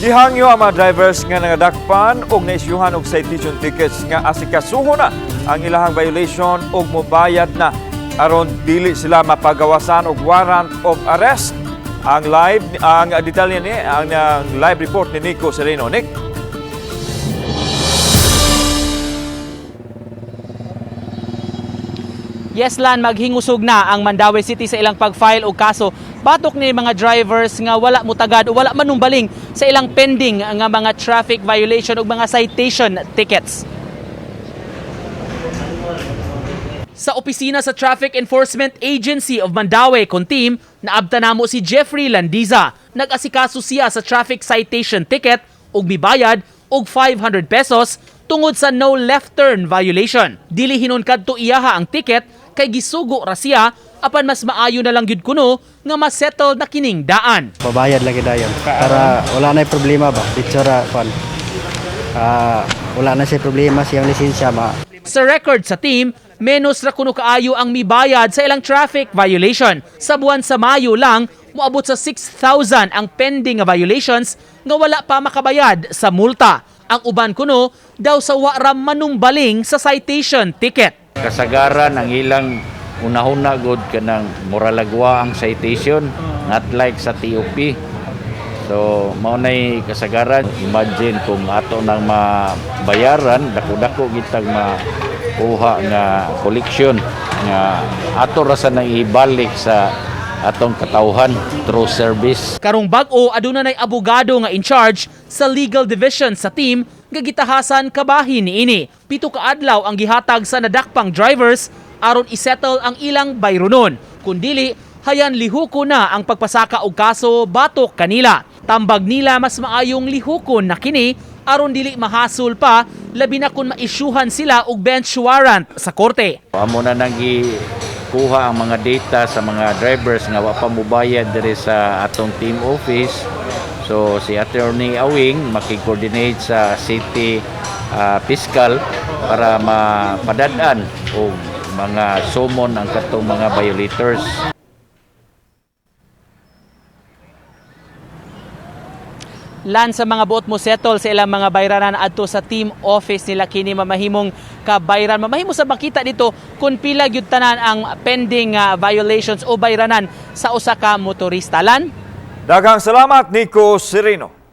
Gihangyo ang mga drivers nga nagadakpan og naisyuhan og citation tickets nga asikasuho na ang ilahang violation og mobayad na aron dili sila mapagawasan og warrant of arrest. Ang detalye ni ang live report ni Nico Sereno. Nick. Yes, Lan, maghingusog na ang Mandaue City sa ilang pag-file og kaso batok ni mga drivers nga wala mutagad o wala manumbaling sa ilang pending nga mga traffic violation ug mga citation tickets. Sa opisina sa Traffic Enforcement Agency of Mandaue, Kuntim, naabta namo si Jeffrey Landiza. Nag-asikaso siya sa traffic citation ticket ug mibayad og 500 pesos tungod sa no left turn violation. Dili hinon kadto iyaha ang ticket kay gisugo ra siya apan mas maayo na lang gyud kuno nga ma-settle na kining daan. Babayad lagi dayon para wala na problema ba. Ditsura kon. Wala na siya problema siyang lisensya ma. Sa record sa team, menos ra kuno kaayo ang mibayad sa ilang traffic violation. Sa buwan sa Mayo lang, moabot sa 6,000 ang pending nga violations nga wala pa makabayad sa multa. Ang uban kuno daw sa wara manumbaling sa citation ticket. Kasagaran ang ilang unahuna good kanang moralagwa ang citation, not like sa TOP. So mao nay kasagaran. Imagine kung ato nang mabayaran, dako-dako gitag makuha nga collection nga ato ra sa nang ibalik sa atong katawhan through service. Karong bag-o aduna nay abogado nga in charge sa legal division sa team nga gitahasan kabahin niini. 7 ka adlaw ang gihatag sa nadakpang drivers aron isettle ang ilang bayronon. Kun dili, hayan lihuko na ang pagpasaka og kaso batok kanila. Tambag nila mas maayong lihukon na kini aron dili mahasol pa labi na kun maisyuhan sila og bench warrant sa korte. Amo na nang kuha ang mga data sa mga drivers nga wa pa mobayad diri sa atong team office. So si Attorney Awing makikoordinate sa city fiscal para mapadad-an og mga sumon ang katong mga violators. Lan sa mga buot mo settle sa ilang mga bayranan adto sa team office nila kini mamahimong kabayran. Mamahimo sa makita dito kung pila gyud tanan ang pending violations o bayranan sa usa ka motorista. Lan. Daghang salamat Nico Sereno.